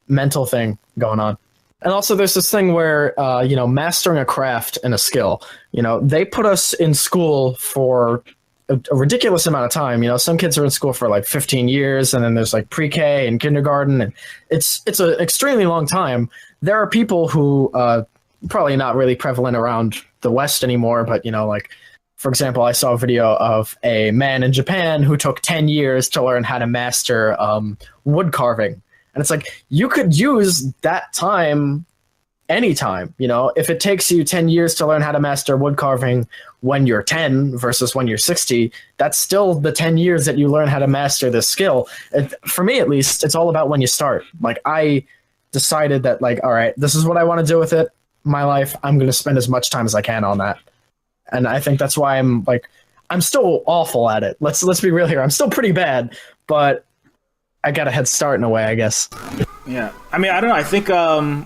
mental thing going on. And also there's this thing where, you know, mastering a craft and a skill, you know, they put us in school for a ridiculous amount of time. You know, some kids are in school for like 15 years, and then there's like pre-K and kindergarten, and it's an extremely long time. There are people who, probably not really prevalent around the West anymore, but, you know, like, for example, I saw a video of a man in Japan who took 10 years to learn how to master wood carving. And it's like, you could use that time anytime, you know. If it takes you 10 years to learn how to master wood carving when you're 10 versus when you're 60, that's still the 10 years that you learn how to master this skill. For me, at least, it's all about when you start. Like, I decided that, like, all right, this is what I want to do with it. My life, I'm going to spend as much time as I can on that. And I think that's why I'm still awful at it. Let's be real here. I'm still pretty bad, but I got a head start in a way, I guess. Yeah, I mean, I don't know. I think, I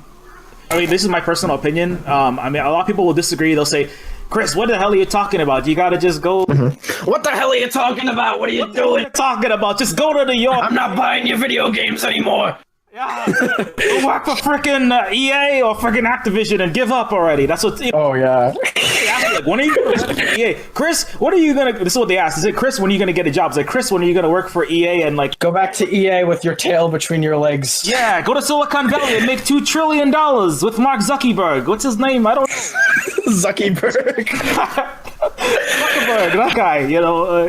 mean, this is my personal opinion. I mean, a lot of people will disagree. They'll say, Chris, what the hell are you talking about? You got to just go. Mm-hmm. What the hell are you talking about? What are you doing? What are you talking about? Just go to New York. I'm not buying your video games anymore. Yeah, go work for freaking EA or freaking Activision and give up already. That's what. Oh yeah. Like, when are you going to work for EA? Chris, what are you gonna? This is what they asked. Is it Chris? When are you gonna get a job? It's like, Chris, when are you gonna work for EA and like go back to EA with your tail between your legs? Yeah, go to Silicon Valley and make $2 trillion with Mark Zuckerberg. What's his name? I don't know. Zuckerberg. Zuckerberg, that guy. You know,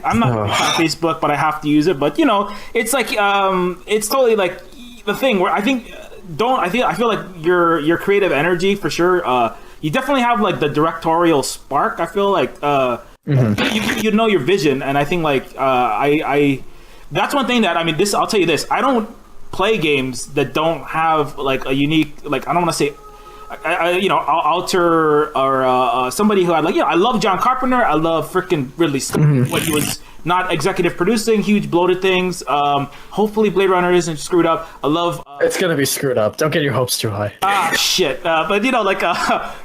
I'm not on Facebook, but I have to use it. But you know, it's like it's totally like the thing where I feel like your creative energy for sure. You definitely have like the directorial spark. I feel like you know your vision, and I think like I that's one thing that I mean. This I'll tell you this. I don't play games that don't have like a unique like I don't want to say. You know, Alter or somebody who I like. You know, I love John Carpenter. I love freaking Ridley Scott when he was not executive producing huge bloated things. Hopefully, Blade Runner isn't screwed up. I love. It's gonna be screwed up. Don't get your hopes too high. Shit. But you know, like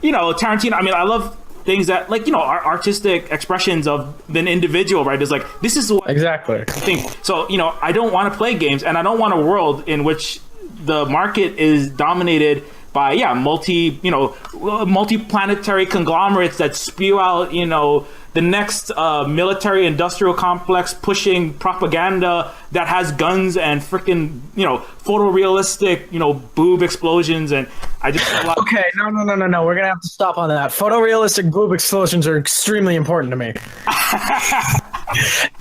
you know, Tarantino. I mean, I love things that like you know are artistic expressions of an individual. Right? It's like this is what exactly. I think. So you know, I don't want to play games, and I don't want a world in which the market is dominated by multi-planetary conglomerates that spew out, you know, the next military industrial complex pushing propaganda that has guns and freaking, you know, photorealistic, you know, boob explosions. And I just okay, no. We're gonna have to stop on that. Photorealistic boob explosions are extremely important to me.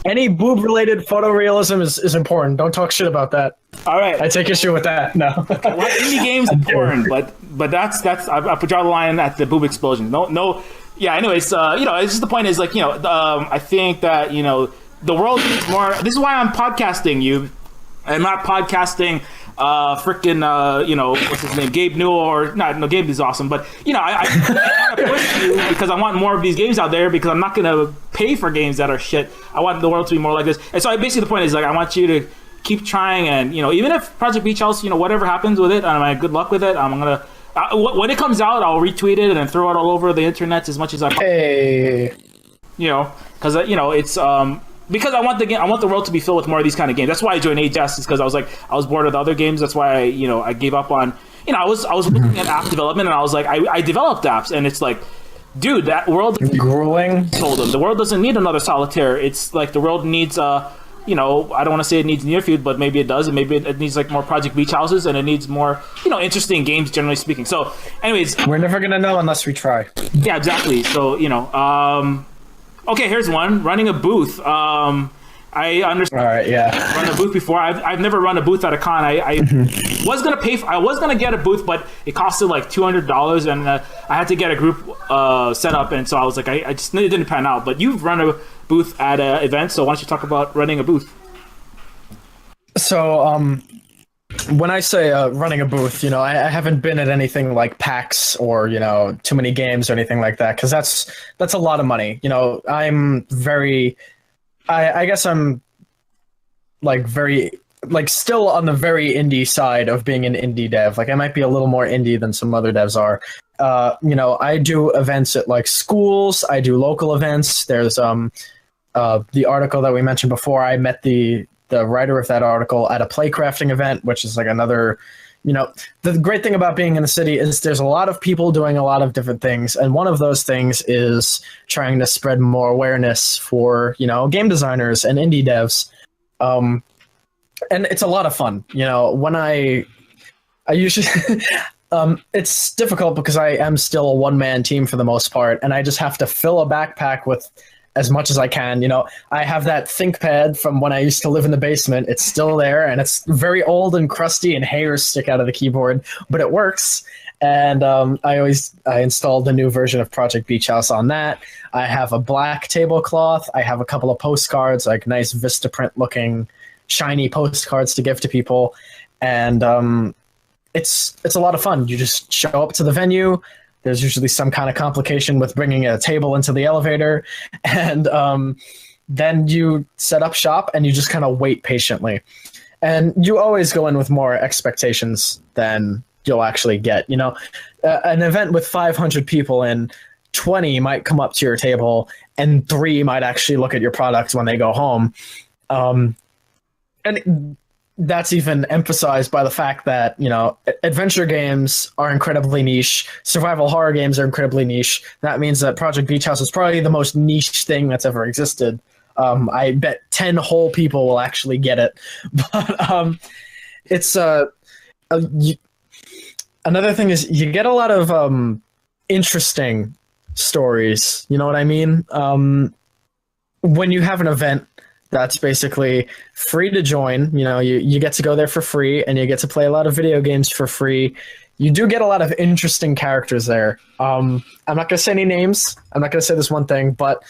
Any boob-related photorealism is important. Don't talk shit about that. All right, I take issue with that. No, well, indie games important, but that's I put draw the line at the boob explosion. No. Yeah. Anyways, you know, it's just the point is like you know, I think that you know the world needs more. This is why I'm podcasting you. I'm not podcasting freaking you know what's his name, Gabe Newell or not? No, Gabe is awesome, but you know I want to push you because I want more of these games out there because I'm not gonna pay for games that are shit. I want the world to be more like this, and so basically the point is like I want you to keep trying, and you know even if Project Beach House, you know whatever happens with it, good luck with it. I'm gonna when it comes out, I'll retweet it and then throw it all over the internet as much as I can. Hey, you know because you know it's because I want the game, I want the world to be filled with more of these kind of games. That's why I joined AJS, is because I was like, I was bored of the other games. That's why I gave up on, I was looking at app development, and I was like, I developed apps, and it's like, dude, that world grueling. Told them the world doesn't need another solitaire. It's like the world needs I don't want to say it needs Nearfield, but maybe it does, and maybe it needs like more Project Beach Houses, and it needs more interesting games, generally speaking. So, anyways, we're never gonna know unless we try. Yeah, exactly. So okay, here's one: running a booth. I understand. All right, yeah. Run a booth before. I've never run a booth at a con. I was gonna I was gonna get a booth, but it costed like $200, and I had to get a group set up, and so I was like, I just it didn't pan out. But you've run a booth at an event, so why don't you talk about running a booth? So when I say running a booth, I haven't been at anything like PAX or too many games or anything like that, because that's a lot of money. I'm very. I guess I'm still on the very indie side of being an indie dev. Like I might be a little more indie than some other devs are. I do events at like schools. I do local events. There's the article that we mentioned before. I met the writer of that article at a playcrafting event, which is like another. The great thing about being in the city is there's a lot of people doing a lot of different things. And one of those things is trying to spread more awareness for, game designers and indie devs. And it's a lot of fun. When I usually, it's difficult because I am still a one-man team for the most part. And I just have to fill a backpack with as much as I can. I have that ThinkPad from when I used to live in the basement. It's still there, and it's very old and crusty, and hairs stick out of the keyboard, but it works. And I installed a new version of Project Beach House on that. I have a black tablecloth. I have a couple of postcards, like nice Vistaprint looking, shiny postcards to give to people. And it's a lot of fun. You just show up to the venue. There's usually some kind of complication with bringing a table into the elevator, and then you set up shop and you just kind of wait patiently. And you always go in with more expectations than you'll actually get. An event with 500 people in, 20 might come up to your table, and 3 might actually look at your product when they go home. And that's even emphasized by the fact that, adventure games are incredibly niche. Survival horror games are incredibly niche. That means that Project Beach House is probably the most niche thing that's ever existed. I bet 10 whole people will actually get it. But it's another thing is you get a lot of interesting stories. You know what I mean? When you have an event that's basically free to join, you get to go there for free, and you get to play a lot of video games for free. You do get a lot of interesting characters there. I'm not going to say any names. I'm not going to say this one thing, but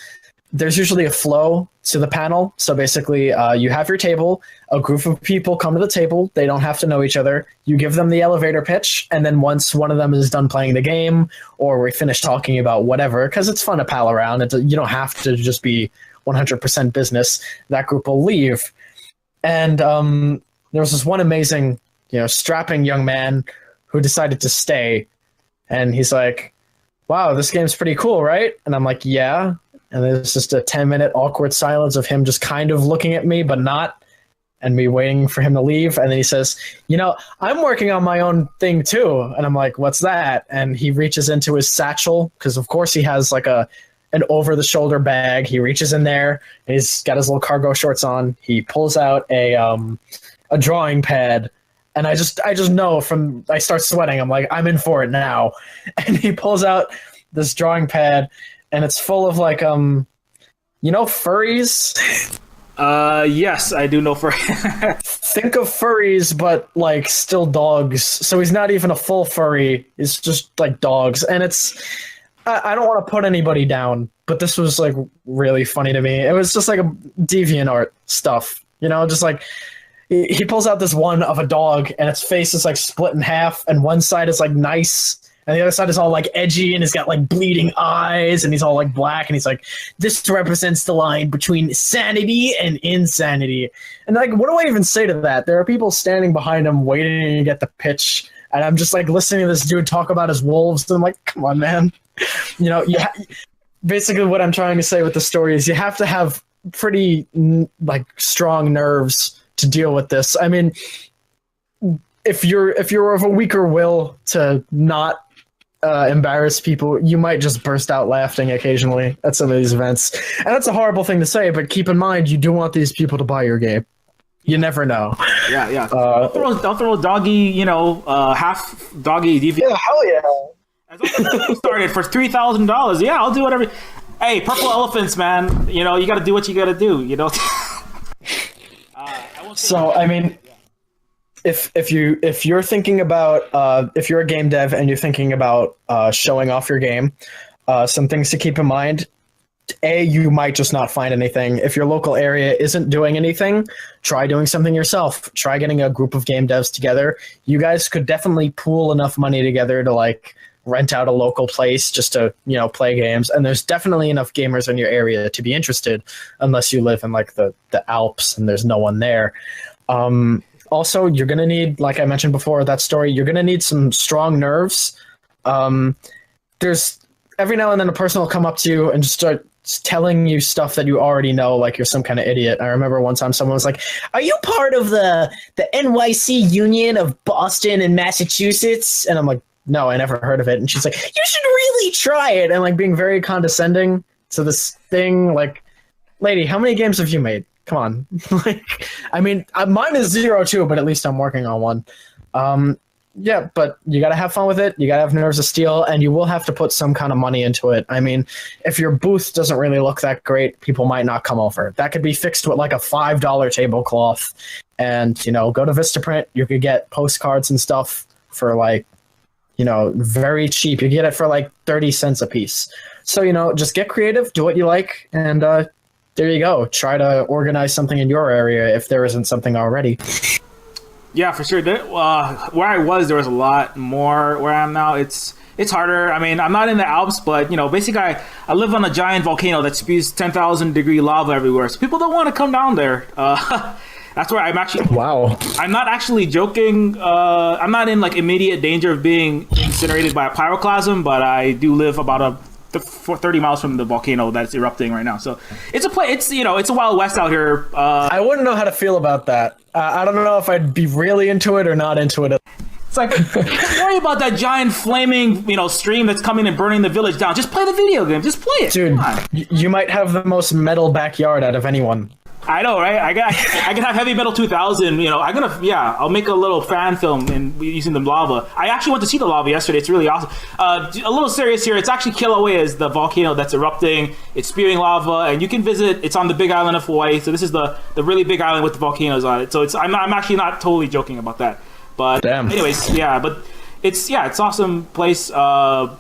there's usually a flow to the panel. So basically, you have your table, a group of people come to the table. They don't have to know each other. You give them the elevator pitch, and then once one of them is done playing the game, or we finish talking about whatever, because it's fun to pal around. You don't have to just be 100% business, that group will leave. And there was this one amazing, strapping young man who decided to stay. And he's like, wow, this game's pretty cool, right? And I'm like, yeah. And there's just a 10-minute awkward silence of him just kind of looking at me, but not, and me waiting for him to leave. And then he says, I'm working on my own thing too. And I'm like, what's that? And he reaches into his satchel, because of course he has like an over-the-shoulder bag. He reaches in there, and he's got his little cargo shorts on. He pulls out a drawing pad, and I just know I start sweating. I'm like, I'm in for it now. And he pulls out this drawing pad, and it's full of like furries. Yes, I do know furries. Think of furries, but like still dogs. So he's not even a full furry. It's just like dogs, and it's. I don't want to put anybody down, but this was like really funny to me. It was just like a DeviantArt stuff, just like he pulls out this one of a dog, and its face is like split in half, and one side is like nice, and the other side is all like edgy, and it's got like bleeding eyes, and he's all like black, and he's like, this represents the line between sanity and insanity. And like, what do I even say to that? There are people standing behind him waiting to get the pitch, and I'm just like listening to this dude talk about his wolves, and I'm like, come on, man. Basically what I'm trying to say with the story is you have to have like strong nerves to deal with this. I mean, if you're of a weaker will to not embarrass people, you might just burst out laughing occasionally at some of these events. And that's a horrible thing to say, but keep in mind, you do want these people to buy your game. You never know. Yeah. Don't throw a doggy, half doggy DVD. Yeah, hell yeah. As started for $3,000. Yeah, I'll do whatever. Hey, purple elephants, man. You got to do what you got to do. So I mean, if you're thinking about if you're a game dev and you're thinking about showing off your game, some things to keep in mind. You might just not find anything. If your local area isn't doing anything, try doing something yourself. Try getting a group of game devs together. You guys could definitely pool enough money together to like rent out a local place just to, play games. And there's definitely enough gamers in your area to be interested, unless you live in like the Alps and there's no one there. Also, you're going to need, like I mentioned before, that story, you're going to need some strong nerves. There's every now and then a person will come up to you and just start telling you stuff that you already know, like you're some kind of idiot. I remember one time someone was like, "Are you part of the NYC Union of Boston and Massachusetts?" And I'm like, "No, I never heard of it." And she's like, "You should really try it." And like being very condescending to this thing, like, lady, how many games have you made? Come on. Like, I mean, mine is 0 too, but at least I'm working on one. Yeah, but you got to have fun with it. You got to have nerves of steel, and you will have to put some kind of money into it. I mean, if your booth doesn't really look that great, people might not come over. That could be fixed with like a $5 tablecloth. And, go to Vistaprint. You could get postcards and stuff for like, very cheap. You get it for like 30 cents a piece. So, just get creative, do what you like, and there you go. Try to organize something in your area if there isn't something already. Yeah, for sure. Where I was, there was a lot more. Where I am now, it's harder. I mean, I'm not in the Alps, but basically, I live on a giant volcano that spews 10,000 degree lava everywhere. So people don't want to come down there. That's where I'm actually. Wow. I'm not actually joking. I'm not in like immediate danger of being incinerated by a pyroclasm, but I do live about 30 miles from the volcano that's erupting right now. So it's a place. It's a Wild West out here. I wouldn't know how to feel about that. I don't know if I'd be really into it or not into it. It's like, don't worry about that giant flaming, stream that's coming and burning the village down. Just play the video game. Just play it. Dude, you might have the most metal backyard out of anyone. I know, right? I can have Heavy Metal 2000. I'll make a little fan film using the lava. I actually went to see the lava yesterday. It's really awesome. A little serious here. It's actually Kilauea is the volcano that's erupting. It's spewing lava, and you can visit. It's on the Big Island of Hawaii. So this is the really big island with the volcanoes on it. So I'm actually not totally joking about that. But anyways, yeah. But it's awesome place.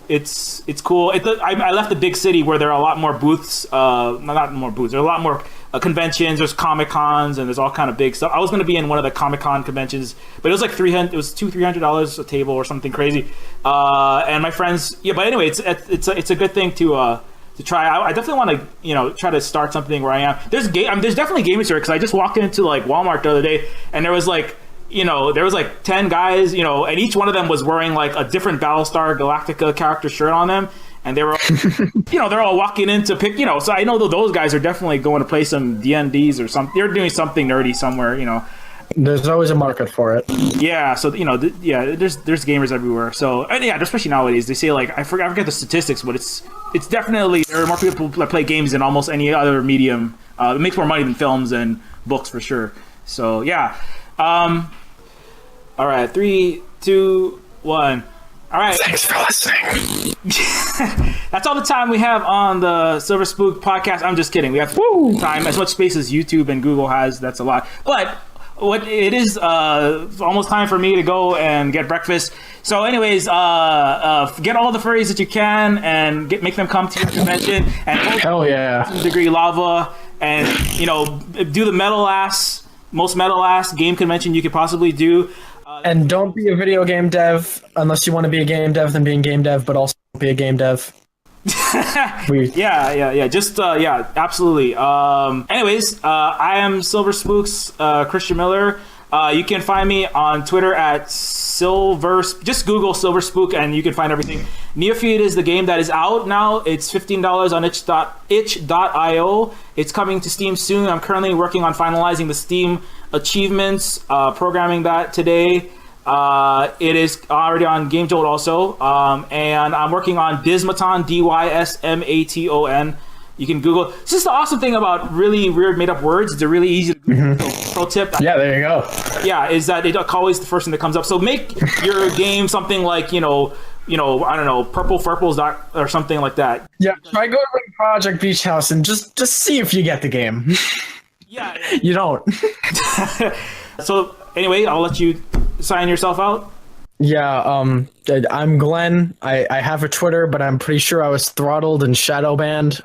It's cool. I left the big city where there are a lot more booths. Not more booths. There are a lot more conventions. There's Comic Cons and there's all kind of big stuff. I was going to be in one of the Comic Con conventions, but it was like $300. It was $300 a table or something crazy. And my friends, yeah. But anyway, it's a good thing to try. I definitely want to try to start something where I am. There's definitely gamers here because I just walked into like Walmart the other day and there was like 10 guys, and each one of them was wearing like a different Battlestar Galactica character shirt on them. And they were, they're all walking in to pick, so I know that those guys are definitely going to play some D&Ds or something. They're doing something nerdy somewhere, There's always a market for it. Yeah. So, there's gamers everywhere. So, and yeah, especially nowadays, they say like, I forget the statistics, but it's definitely, there are more people that play games than almost any other medium. It makes more money than films and books for sure. So, yeah. All right. 3, 2, 1. All right. Thanks for listening. That's all the time we have on the Silver Spook podcast. I'm just kidding. We have time, as much space as YouTube and Google has. That's a lot. But it is almost time for me to go and get breakfast. So anyways, get all the furries that you can and make them come to your convention. And hell yeah. Degree lava and, do the most metal ass game convention you could possibly do. And don't be a video game dev unless you want to be a game dev, then being game dev, but also be a game dev. Yeah. Just absolutely. Anyways, I am Silver Spooks, Christian Miller. You can find me on Twitter at just Google Silver Spook and you can find everything. Neophyte is the game that is out now. It's $15 on itch.io. It's coming to Steam soon. I'm currently working on finalizing the Steam achievements, programming that today. It is already on Game Jolt also. And I'm working on Dysmaton, Dysmaton. You can Google. This is the awesome thing about really weird made up words. They're really easy to Google. Pro tip. Yeah, there you go. Yeah, is that it's always the first thing that comes up. So make your game something like, I don't know, Purple Furples or something like that. Yeah, try going to Project Beach House and just see if you get the game. Yeah. You don't. So anyway, I'll let you sign yourself out. Yeah, I'm Glenn. I have a Twitter, but I'm pretty sure I was throttled and shadow banned.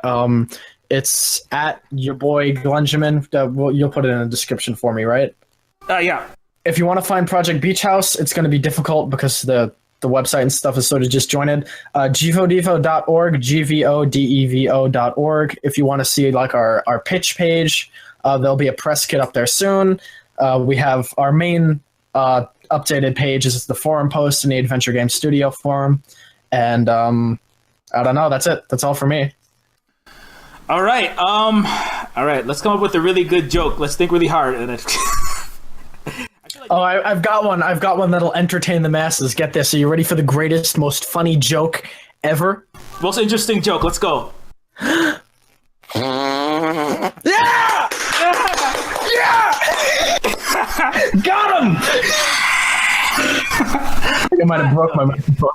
It's at your boy Glenjamin. You'll put it in the description for me, right? Yeah. If you want to find Project Beach House, it's going to be difficult because the website and stuff is sort of disjointed. Gvodevo.org, Gvodevo.org. If you want to see like our pitch page, there'll be a press kit up there soon. We have our main updated page is the forum post in the Adventure Game Studio forum. And I don't know, that's it. That's all for me. All right. Let's come up with a really good joke. Let's think really hard. And I've got one. I've got one that'll entertain the masses. Get this. Are you ready for the greatest, most funny joke ever? Most interesting joke. Let's go. Yeah! Got him! I think I might have broke my microphone.